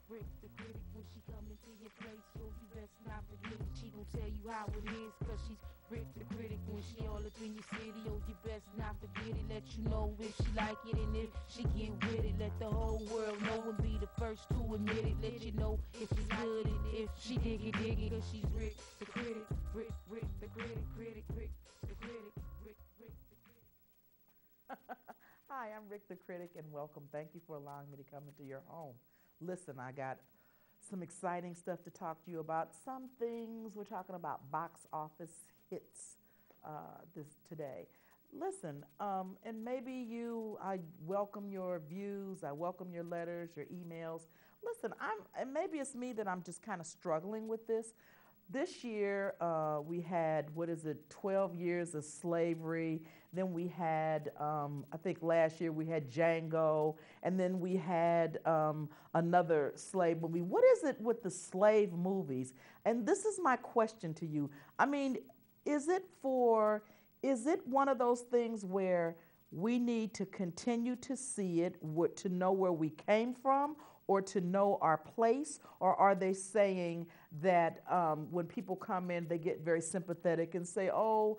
Rick the critic when she come into your place, so you best not forget it. She gon' tell you how it is, cause she's Rick the critic when she all up in your city. Oh, you best not forget it. Let you know if she like it and if she get with it. Let the whole world know and be the first to admit it. Let you know if it's good and if she dig it, cause she's Rick the critic. Rick the critic, Rick the critic, Rick the critic. Hi, I'm Rick the Critic, and welcome. Thank you for allowing me to come into your home. Listen, I got some exciting stuff to talk to you about. Some things we're talking about box office hits this today. Listen, and maybe I welcome your views, I welcome your letters, your emails. Listen, and maybe it's me that I'm just kind of struggling with this. This year, we had, 12 years of slavery. Then we had, I think last year we had Django. And then we had another slave movie. What is it with the slave movies? And this is my question to you. I mean, is it one of those things where we need to continue to see it, to know where we came from, or to know our place? Or are they saying that when people come in, they get very sympathetic and say, oh,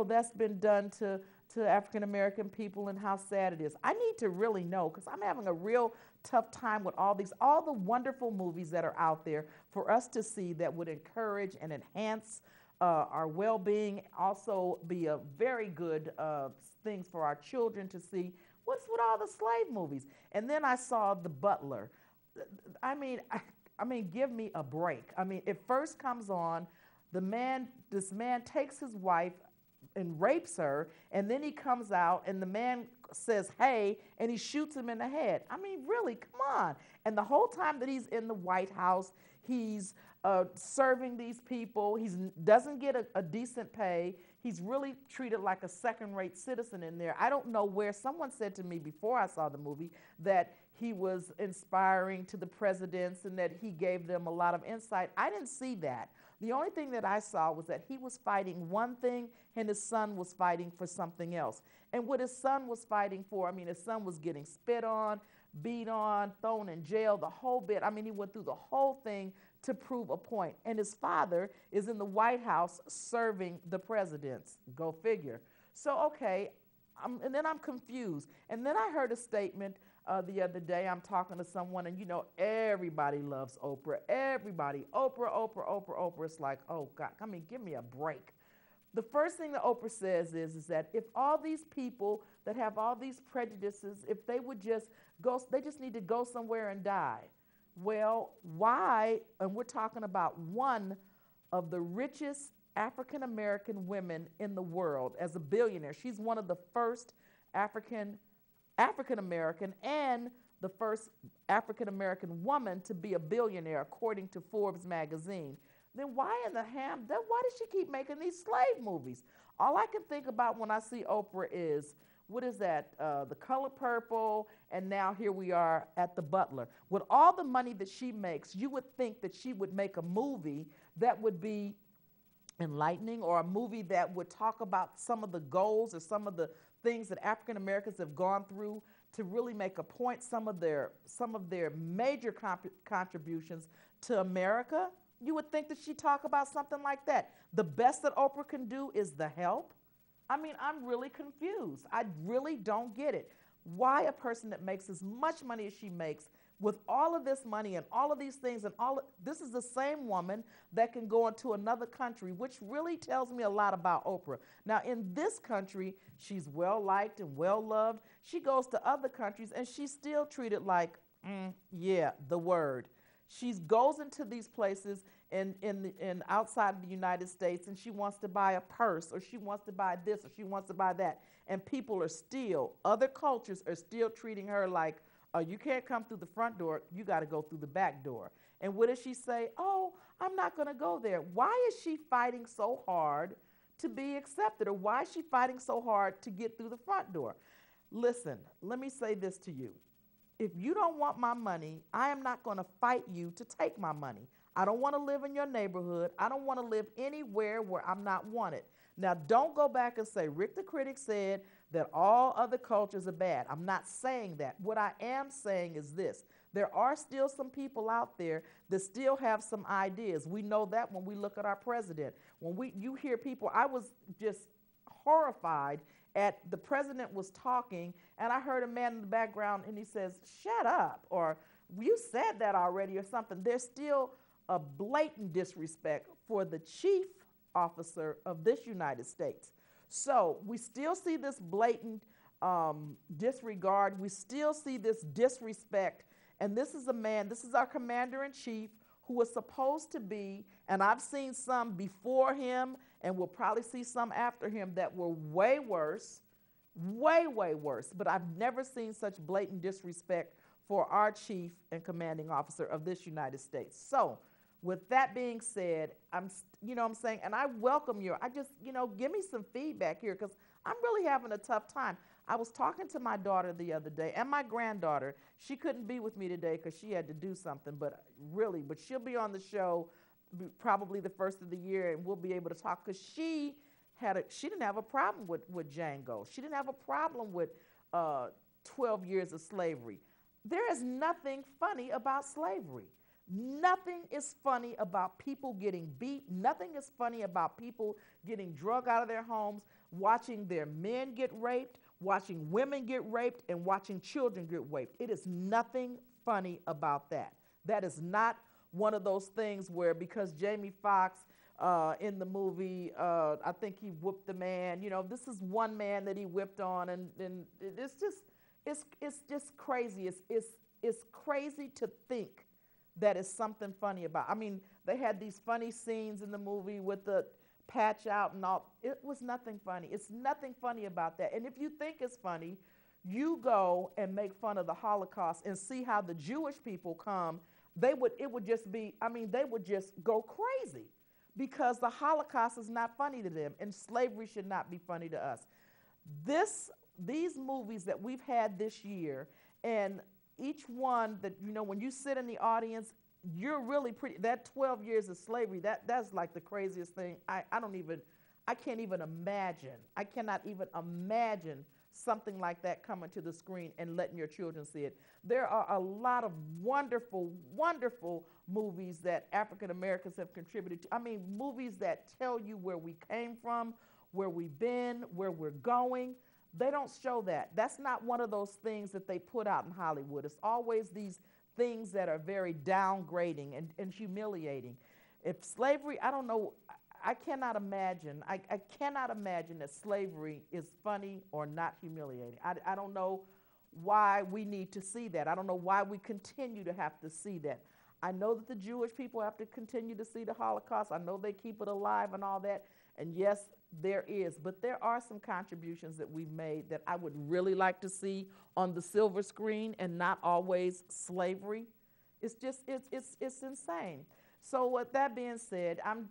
that's been done to African American people and how sad it is? I need to really know, because I'm having a real tough time with all the wonderful movies that are out there for us to see that would encourage and enhance our well-being, also be a very good things for our children to see. What's with all the slave movies? And then I saw The Butler. I mean, give me a break. I mean, it first comes on, this man takes his wife and rapes her, and then he comes out and the man says, hey, and he shoots him in the head. I mean, really, come on. And the whole time that he's in the White House, he's serving these people. He doesn't get a decent pay. He's really treated like a second-rate citizen in there. I don't know where. Someone said to me before I saw the movie that he was inspiring to the presidents and that he gave them a lot of insight. I didn't see that. The only thing that I saw was that he was fighting one thing and his son was fighting for something else. And what his son was fighting for, I mean, his son was getting spit on, beat on, thrown in jail, the whole bit. I mean, he went through the whole thing to prove a point. And his father is in the White House serving the presidents. Go figure. So, okay, and then I'm confused. And then I heard a statement the other day. I'm talking to someone, and everybody loves Oprah. Everybody. Oprah. It's like, oh, God, I mean, give me a break. The first thing that Oprah says is that if all these people that have all these prejudices, if they would just go, they just need to go somewhere and die. Well, why? And we're talking about one of the richest African American women in the world as a billionaire. She's one of the first African American and the first African American woman to be a billionaire, according to Forbes magazine. Then why does she keep making these slave movies? All I can think about when I see Oprah is, what is that? The Color Purple, and now here we are at The Butler. With all the money that she makes, you would think that she would make a movie that would be enlightening, or a movie that would talk about some of the goals or some of the things that African Americans have gone through to really make a point, some of their major contributions to America. You would think that she'd talk about something like that. The best that Oprah can do is The Help. I mean, I'm really confused. I really don't get it. Why a person that makes as much money as she makes, with all of this money and all of these things, and this is the same woman that can go into another country, which really tells me a lot about Oprah. Now, in this country, she's well liked and well loved. She goes to other countries and she's still treated like, the word. She goes into these places in outside of the United States, and she wants to buy a purse, or she wants to buy this, or she wants to buy that. And other cultures are still treating her like, you can't come through the front door, you got to go through the back door. And what does she say? Oh, I'm not going to go there. Why is she fighting so hard to be accepted? Or why is she fighting so hard to get through the front door? Listen, let me say this to you. If you don't want my money, I am not going to fight you to take my money. I don't want to live in your neighborhood. I don't want to live anywhere where I'm not wanted. Now, don't go back and say, Rick the Critic said that all other cultures are bad. I'm not saying that. What I am saying is this. There are still some people out there that still have some ideas. We know that when we look at our president. You hear people, I was just horrified at the president was talking, and I heard a man in the background, and he says, "Shut up," or "You said that already," or something. There's still a blatant disrespect for the chief officer of this United States. So we still see this blatant disregard. We still see this disrespect. And this is a man, this is our commander-in-chief who was supposed to be, and I've seen some before him and we'll probably see some after him that were way worse, way, way worse. But I've never seen such blatant disrespect for our chief and commanding officer of this United States. So with that being said, you know what I'm saying, and I welcome give me some feedback here because I'm really having a tough time. I was talking to my daughter the other day and my granddaughter. She couldn't be with me today because she had to do something, but she'll be on the show probably the first of the year, and we'll be able to talk because she didn't have a problem with Django. She didn't have a problem with 12 years of slavery. There is nothing funny about slavery. Nothing is funny about people getting beat. Nothing is funny about people getting drug out of their homes, watching their men get raped, watching women get raped, and watching children get raped. It is nothing funny about that. That is not one of those things where because Jamie Foxx in the movie, I think he whooped the man. This is one man that he whipped on, and it's just crazy. It's crazy to think that is something funny about. I mean, they had these funny scenes in the movie with the patch out and all. It was nothing funny. It's nothing funny about that. And if you think it's funny, you go and make fun of the Holocaust and see how the Jewish people come. They would just go crazy because the Holocaust is not funny to them, and slavery should not be funny to us. These movies that we've had this year, and each one that, when you sit in the audience, you're really pretty, that 12 years of slavery, that's like the craziest thing. I can't even imagine. I cannot even imagine something like that coming to the screen and letting your children see it. There are a lot of wonderful, wonderful movies that African Americans have contributed to. I mean, movies that tell you where we came from, where we've been, where we're going. They don't show that. That's not one of those things that they put out in Hollywood. It's always these things that are very downgrading and humiliating. If slavery, I don't know, I cannot imagine. I cannot imagine that slavery is funny or not humiliating. I don't know why we need to see that. I don't know why we continue to have to see that. I know that the Jewish people have to continue to see the Holocaust. I know they keep it alive and all that. And yes, there is. But there are some contributions that we've made that I would really like to see on the silver screen and not always slavery. It's insane. So with that being said, I'm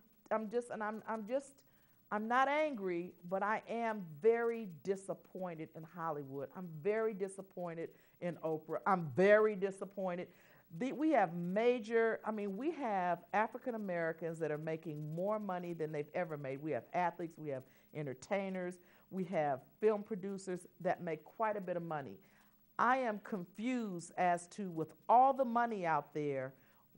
not angry, but I am very disappointed in Hollywood. I'm very disappointed in Oprah. I'm very disappointed. We have African Americans that are making more money than they've ever made. We have athletes, we have entertainers, we have film producers that make quite a bit of money. I am confused as to, with all the money out there,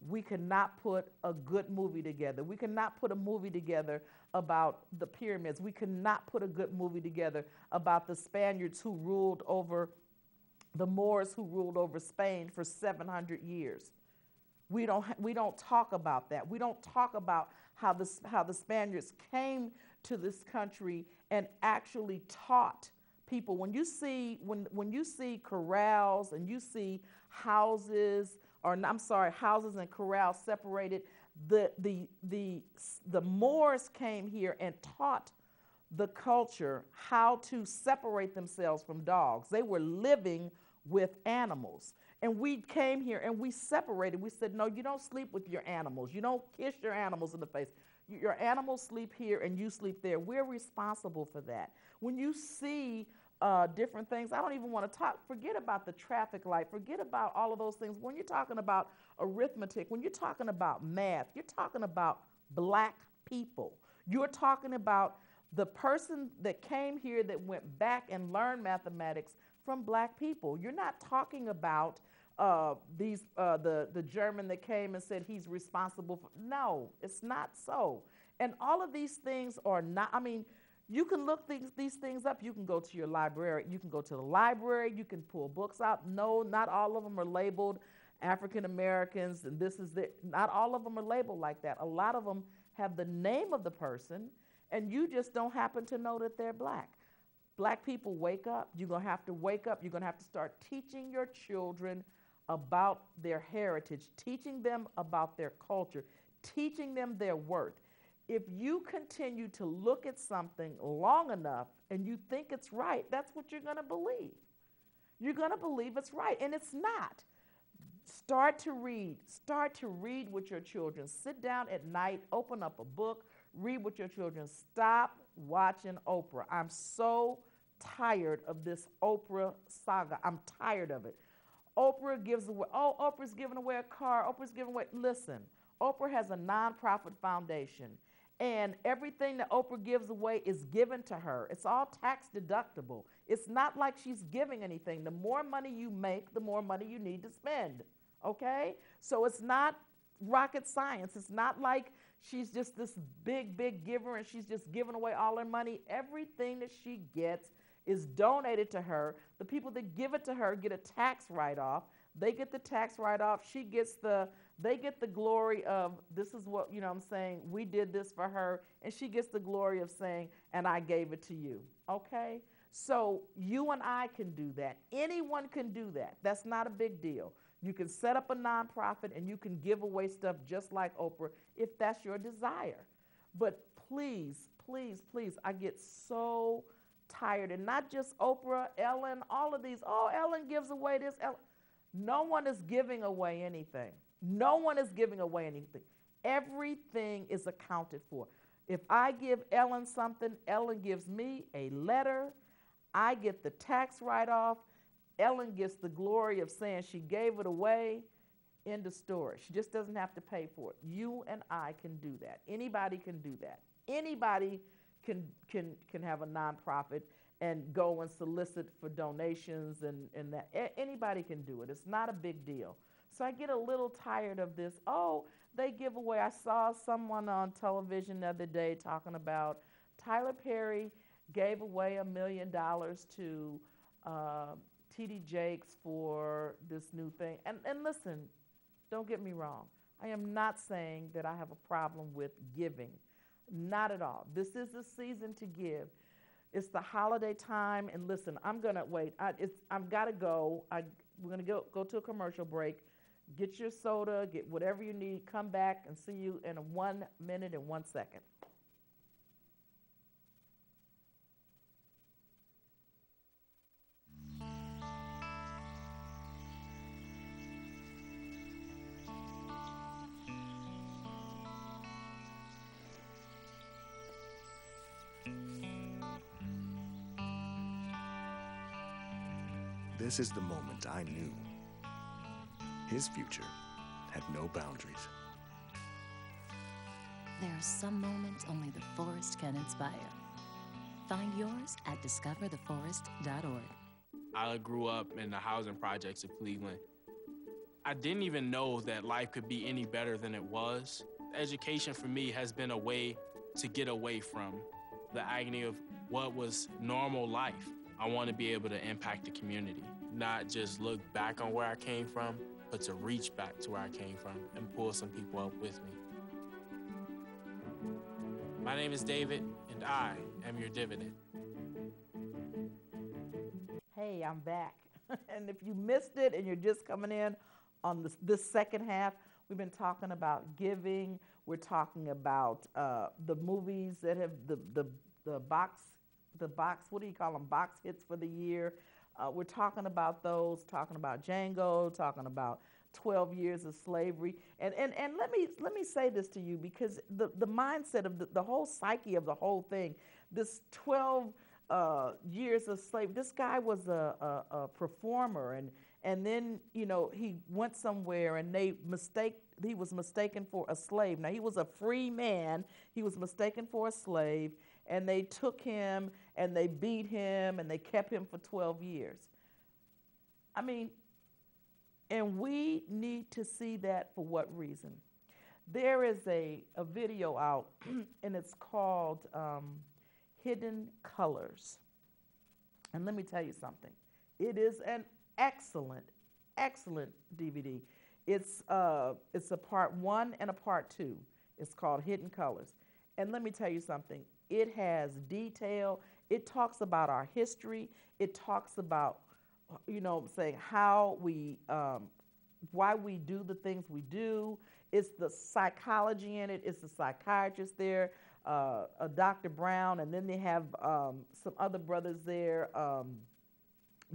we cannot put a good movie together. We cannot put a movie together about the pyramids. We cannot put a good movie together about the Spaniards who ruled over, the Moors who ruled over Spain for 700 years. We don't talk about that. We don't talk about how the Spaniards came to this country and actually taught people. When you see corrals and you see houses and corrals separated, the Moors came here and taught the culture how to separate themselves from dogs. They were living with animals. And we came here and we separated. We said, no, you don't sleep with your animals. You don't kiss your animals in the face. Your animals sleep here and you sleep there. We're responsible for that. When you see different things, I don't even want to talk, forget about the traffic light, forget about all of those things. When you're talking about arithmetic, when you're talking about math, you're talking about black people. You're talking about the person that came here that went back and learned mathematics from black people. You're not talking about the German that came and said he's responsible for. No, it's not so. And all of these things are not. I mean, you can look these things up. You can go to your library. You can go to the library. You can pull books out. No, not all of them are labeled African Americans, and this is the. Not all of them are labeled like that. A lot of them have the name of the person, and you just don't happen to know that they're black. Black people, wake up. You're going to have to wake up. You're going to have to start teaching your children about their heritage, teaching them about their culture, teaching them their worth. If you continue to look at something long enough and you think it's right, that's what you're going to believe. You're going to believe it's right, and it's not. Start to read. Start to read with your children. Sit down at night, open up a book, read with your children. Stop watching Oprah. I'm so tired of this Oprah saga. I'm tired of it. Oprah gives away, oh, Oprah's giving away a car. Oprah's giving away, listen, Oprah has a nonprofit foundation, and everything that Oprah gives away is given to her. It's all tax deductible. It's not like she's giving anything. The more money you make, the more money you need to spend, okay? So it's not rocket science. It's not like she's just this big, big giver and she's just giving away all her money. Everything that she gets is donated to her. The people that give it to her get a tax write-off. They get the tax write-off. They get the glory of, this is what, you know what I'm saying, we did this for her, and she gets the glory of saying, and I gave it to you, okay? So you and I can do that. Anyone can do that. That's not a big deal. You can set up a nonprofit and you can give away stuff just like Oprah if that's your desire. But please, please, please, I get so tired, and not just Oprah, Ellen, all of these, oh, Ellen gives away this. No one is giving away anything. No one is giving away anything. Everything is accounted for. If I give Ellen something, Ellen gives me a letter. I get the tax write-off. Ellen gets the glory of saying she gave it away. End of story. She just doesn't have to pay for it. You and I can do that. Anybody can do that. Anybody can have a nonprofit and go and solicit for donations and that. Anybody can do it. It's not a big deal. So I get a little tired of this. Oh, they give away. I saw someone on television the other day talking about Tyler Perry gave away $1 million to T.D. Jakes for this new thing. And listen, don't get me wrong. I am not saying that I have a problem with giving. Not at all. This is the season to give. It's the holiday time, and listen, I'm gonna wait. I've got to go. We're gonna go to a commercial break. Get your soda, get whatever you need. Come back and see you in 1 minute and 1 second. This is the moment I knew. His future had no boundaries. There are some moments only the forest can inspire. Find yours at discovertheforest.org. I grew up in the housing projects of Cleveland. I didn't even know that life could be any better than it was. Education for me has been a way to get away from the agony of what was normal life. I want to be able to impact the community, not just look back on where I came from, but to reach back to where I came from and pull some people up with me. My name is David, and I am your dividend. Hey, I'm back. And if you missed it and you're just coming in on this second half, we've been talking about giving. We're talking about the movies that have the box, what do you call them, box hits for the year. We're talking about those, talking about Django, talking about 12 years of slavery. And let me say this to you, because the mindset of the whole psyche of the whole thing, this 12 years of slavery, this guy was a performer, and then, you know, he went somewhere and he was mistaken for a slave. Now, he was a free man. He was mistaken for a slave, and they took him and they beat him and they kept him for 12 years. I mean, And we need to see that for what reason? There is a video out, and it's called Hidden Colors. And let me tell you something. It is an excellent, excellent DVD. It's a part 1 and a part 2. It's called Hidden Colors. And let me tell you something. It has detail. It talks about our history. It talks about, saying how we, why we do the things we do. It's the psychology in it. It's the psychiatrist there, Dr. Brown, and then they have some other brothers there.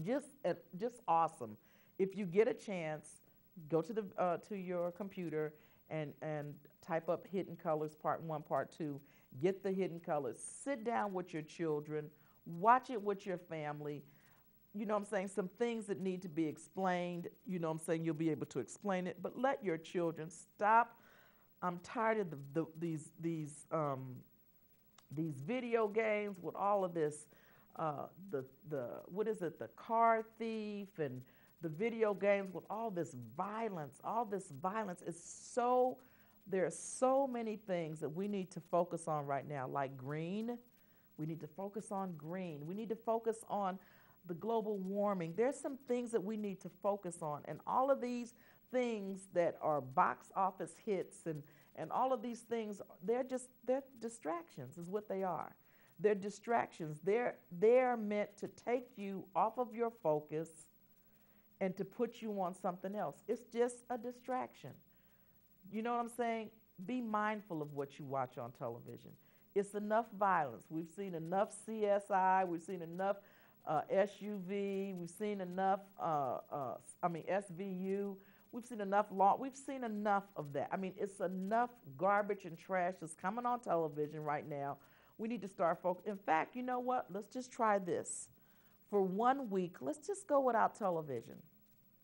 Just awesome. If you get a chance, go to your computer and type up Hidden Colors Part 1, Part 2. Get the Hidden Colors. Sit down with your children. Watch it with your family. Some things that need to be explained, you'll be able to explain it, but let your children stop. I'm tired of these video games with all of this, the car thief and the video games with all this violence. There are so many things that we need to focus on right now, like green. We need to focus on green. We need to focus on the global warming. There's some things that we need to focus on. And all of these things that are box office hits and all of these things, they're distractions is what they are. They're distractions. They're meant to take you off of your focus and to put you on something else. It's just a distraction. You know what I'm saying? Be mindful of what you watch on television. It's enough violence. We've seen enough CSI. We've seen enough SUV. We've seen enough, SVU. We've seen enough law. We've seen enough of that. It's enough garbage and trash that's coming on television right now. We need to start focusing. In fact, you know what? Let's just try this. For 1 week, let's just go without television.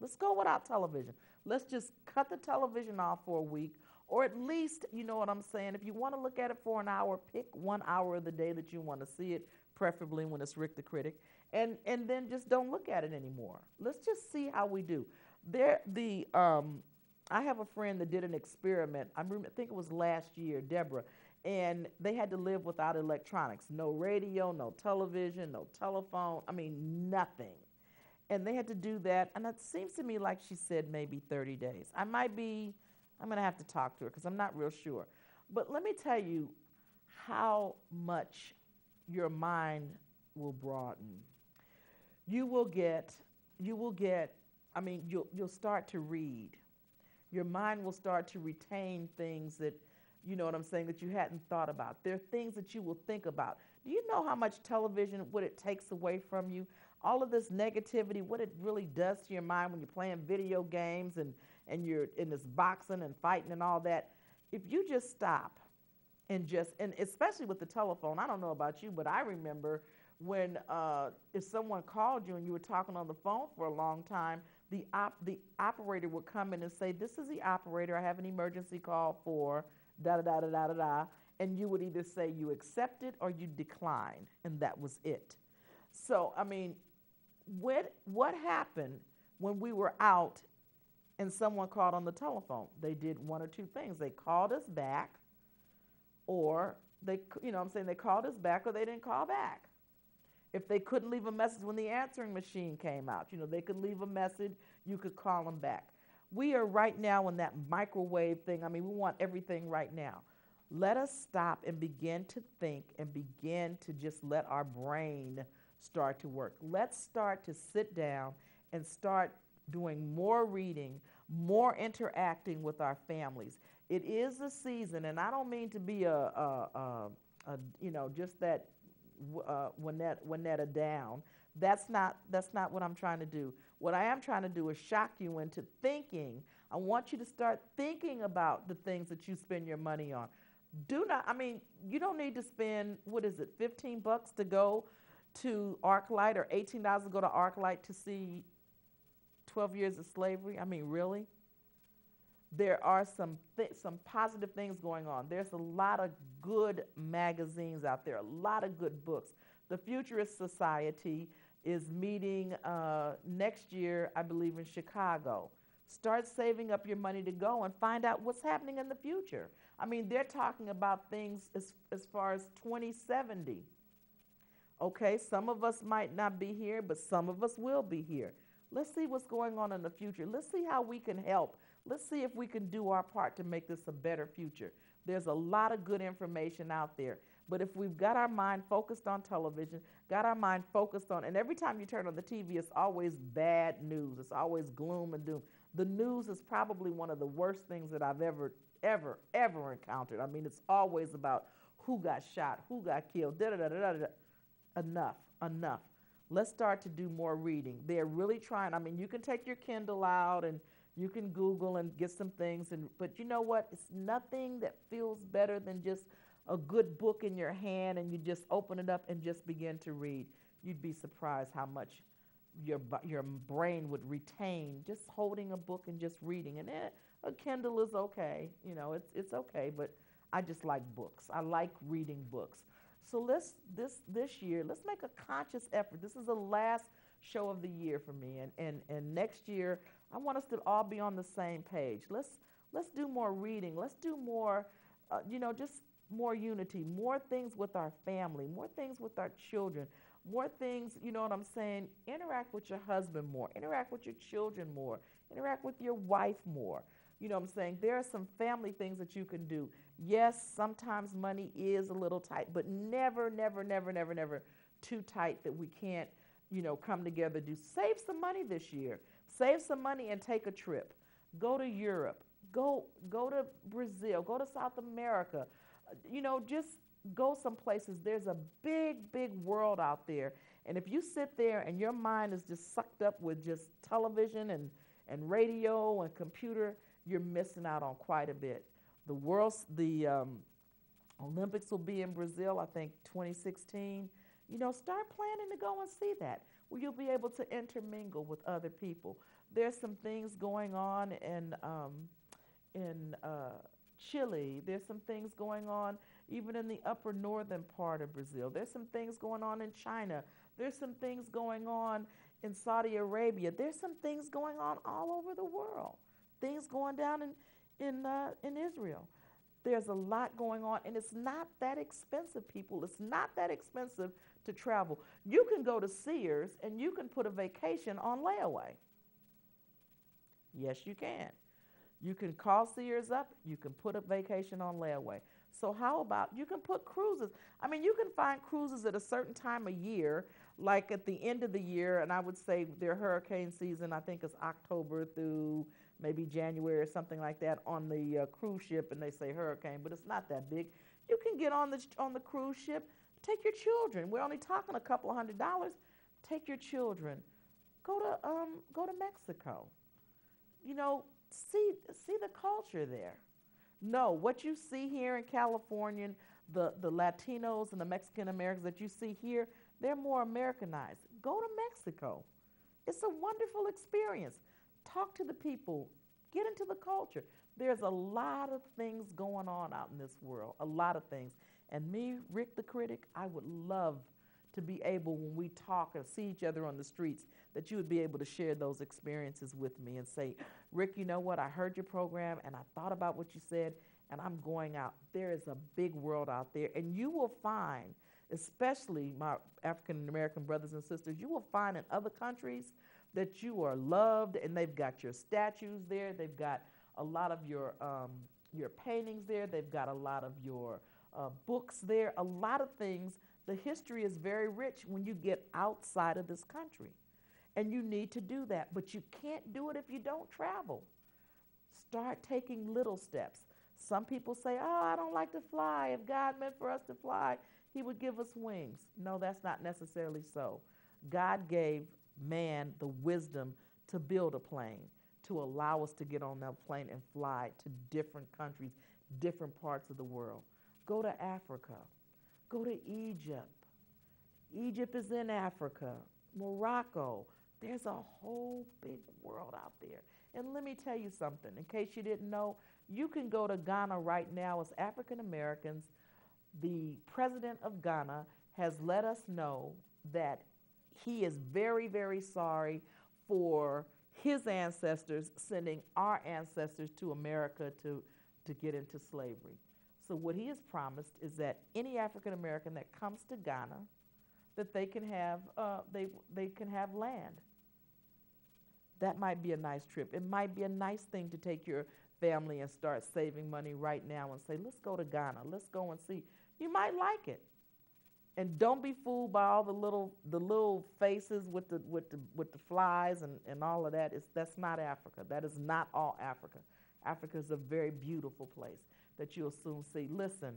Let's go without television. Let's just cut the television off for a week, or at least, you know what I'm saying, if you want to look at it for an hour, pick 1 hour of the day that you want to see it, preferably when it's Rick the Critic, and then just don't look at it anymore. Let's just see how we do. I have a friend that did an experiment. I think it was last year, Deborah, and they had to live without electronics. No radio, no television, no telephone, nothing. And they had to do that, and it seems to me like she said maybe 30 days. I'm going to have to talk to her because I'm not real sure. But let me tell you how much your mind will broaden. You'll start to read. Your mind will start to retain things that, that you hadn't thought about. There are things that you will think about. Do you know how much television, what it takes away from you? All of this negativity, what it really does to your mind when you're playing video games and you're in this boxing and fighting and all that. If you just stop and especially with the telephone, I don't know about you, but I remember when if someone called you and you were talking on the phone for a long time, the operator would come in and say, "This is the operator. I have an emergency call for da-da-da-da-da-da," and you would either say you accepted or you declined, and that was it. So, what happened when we were out and someone called on the telephone? They did one or two things. They called us back, or they called us back, or they didn't call back. If they couldn't leave a message when the answering machine came out, they could leave a message, you could call them back. We are right now in that microwave thing. We want everything right now. Let us stop and begin to think and begin to just let our brain start to work. Let's start to sit down and start doing more reading, more interacting with our families. It is a season, and I don't mean to be just that Juanetta down. That's not what I'm trying to do. What I am trying to do is shock you into thinking. I want you to start thinking about the things that you spend your money on. You don't need to spend, $15 to go to ArcLight or $18 to go to ArcLight to see 12 Years of Slavery. Really? There are some positive things going on. There's a lot of good magazines out there, a lot of good books. The Futurist Society is meeting next year, I believe, in Chicago. Start saving up your money to go and find out what's happening in the future. I mean, they're talking about things as far as 2070. Okay, some of us might not be here, but some of us will be here. Let's see what's going on in the future. Let's see how we can help. Let's see if we can do our part to make this a better future. There's a lot of good information out there. But if we've got our mind focused on television, got our mind focused on, and every time you turn on the TV, it's always bad news. It's always gloom and doom. The news is probably one of the worst things that I've ever encountered. I mean, it's always about who got shot, who got killed, da-da-da-da-da-da. Enough. Let's start to do more reading. They're really trying. I mean, you can take your Kindle out and you can Google and get some things, but you know what? It's nothing that feels better than just a good book in your hand and you just open it up and just begin to read. You'd be surprised how much your brain would retain just holding a book and just reading. And a Kindle is okay, you know, it's okay, but I just like books. I like reading books. So this year, let's make a conscious effort. This is the last show of the year for me, and next year I want us to all be on the same page. Let's do more reading. Let's do more, just more unity, more things with our family, more things with our children, more things, you know what I'm saying? Interact with your husband more, interact with your children more, interact with your wife more. You know what I'm saying? There are some family things that you can do. Yes, sometimes money is a little tight, but never, never, never, never, never too tight that we can't, come together. Save some money this year. Save some money and take a trip. Go to Europe. Go to Brazil. Go to South America. Just go some places. There's a big, big world out there. And if you sit there and your mind is just sucked up with just television and radio and computer, you're missing out on quite a bit. The Olympics will be in Brazil, I think 2016. Start planning to go and see that, where you'll be able to intermingle with other people. There's some things going on in Chile. There's some things going on even in the upper northern part of Brazil. There's some things going on in China. There's some things going on in Saudi Arabia. There's some things going on all over the world. Things going down in Israel. There's a lot going on, and it's not that expensive, people. It's not that expensive to travel. You can go to Sears, and you can put a vacation on layaway. Yes, you can. You can call Sears up. You can put a vacation on layaway. So how about you can put cruises? I mean, you can find cruises at a certain time of year, like at the end of the year, and I would say their hurricane season, I think, is October through maybe January or something like that on the cruise ship, and they say hurricane, but it's not that big. You can get on the cruise ship, take your children. We're only talking a couple of $100. Take your children. Go to Mexico. See the culture there. No, what you see here in California, the Latinos and the Mexican Americans that you see here, they're more Americanized. Go to Mexico. It's a wonderful experience. Talk to the people. Get into the culture. There's a lot of things going on out in this world, a lot of things. And me, Rick the Critic, I would love to be able, when we talk and see each other on the streets, that you would be able to share those experiences with me and say, Rick, you know what? I heard your program and I thought about what you said, and I'm going out. There is a big world out there, and you will find, especially my African American brothers and sisters, you will find in other countries that you are loved, and they've got your statues there. They've got a lot of your paintings there. They've got a lot of your books there, a lot of things. The history is very rich when you get outside of this country, and you need to do that, but you can't do it if you don't travel. Start taking little steps. Some people say, oh, I don't like to fly. If God meant for us to fly, he would give us wings. No, that's not necessarily so. God gave man the wisdom to build a plane, to allow us to get on that plane and fly to different countries, different parts of the world. Go to Africa. Go to Egypt. Egypt is in Africa. Morocco. There's a whole big world out there. And let me tell you something, in case you didn't know, you can go to Ghana right now as African Americans. The president of Ghana has let us know that he is very, very sorry for his ancestors sending our ancestors to America to get into slavery. So what he has promised is that any African American that comes to Ghana, that they can have they can have land. That might be a nice trip. It might be a nice thing to take your family and start saving money right now and say, let's go to Ghana. Let's go and see. You might like it. And don't be fooled by all the little faces with the flies and all of that. That's not Africa. That is not all Africa. Africa is a very beautiful place that you'll soon see. Listen,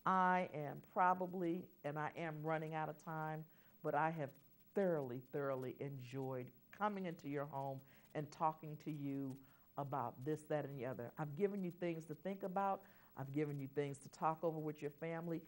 I am probably, and I am running out of time, but I have thoroughly enjoyed coming into your home and talking to you about this, that, and the other. I've given you things to think about. I've given you things to talk over with your family.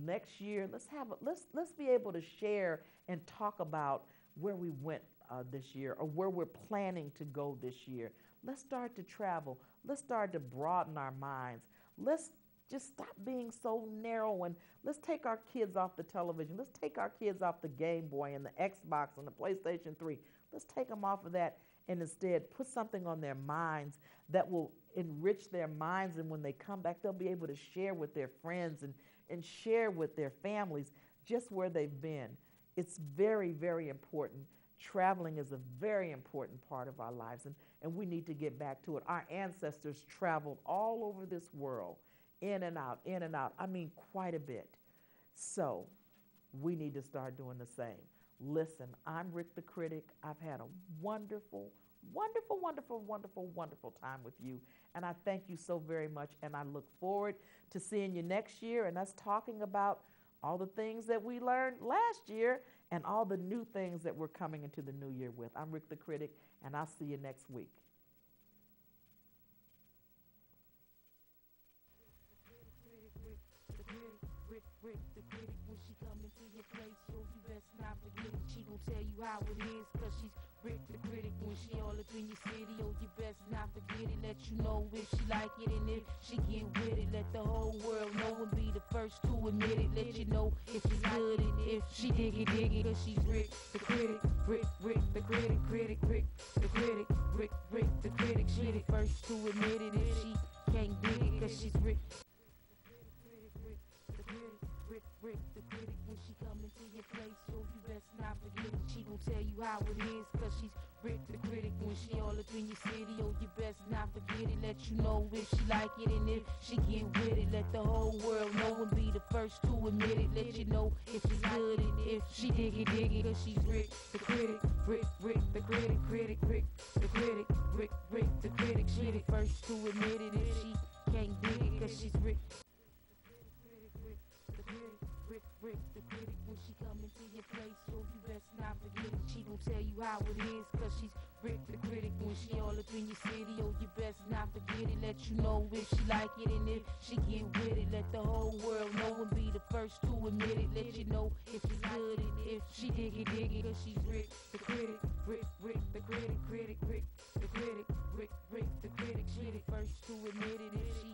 Next year, let's be able to share and talk about where we went this year or where we're planning to go this year. Let's start to travel. Let's start to broaden our minds. Let's just stop being so narrow, and let's take our kids off the television. Let's take our kids off the Game Boy and the Xbox and the PlayStation 3. Let's take them off of that and instead put something on their minds that will enrich their minds, and when they come back, they'll be able to share with their friends and share with their families just where they've been. It's very, very important. Traveling is a very important part of our lives, and we need to get back to it. Our ancestors traveled all over this world, in and out, I mean quite a bit. So we need to start doing the same. Listen, I'm Rick the Critic. I've had a wonderful time with you, and I thank you so very much, and I look forward to seeing you next year and us talking about all the things that we learned last year and all the new things that we're coming into the new year with. I'm Rick the Critic, and I'll see you next week. Rick the Critic, when she come into your place, so you best not forget it. She gon' tell you how it is, cause she's Rick the Critic. When she all up in your city, oh, you best not forget it. Let you know if she like it, and if she get with it, let the whole world know and be the first to admit it. Let you know if it's good and if she dig it, cause she's Rick the Critic. Rick the Critic, Rick the Critic, Rick the Critic. She the first to admit it if she can't dig it, cause she's Rick the Critic. When she come into your place, so you best not forget it. She gon' tell you how it is, cause she's Rick the Critic. When she all up in your city, oh, you best not forget it. Let you know if she like it, and if she get with it, let the whole world know and be the first to admit it. Let you know if it's good and if she dig it, cause she's Rick the Critic. Rick the Critic, Rick the Critic, Rick the Critic. She the first to admit it if she can't dig it, cause she's Rick the Critic. When she come into your place, so you best not forget it. She gon' tell you how it is, cause she's Rick the Critic. When she all up in your city, oh, you best not forget it. Let you know if she like it, and if she get with it, let the whole world know and be the first to admit it. Let you know if it's good and if she dig it, cause she's Rick the Critic. Rick the Critic, Rick the Critic, Rick the Critic. She the first to admit it if she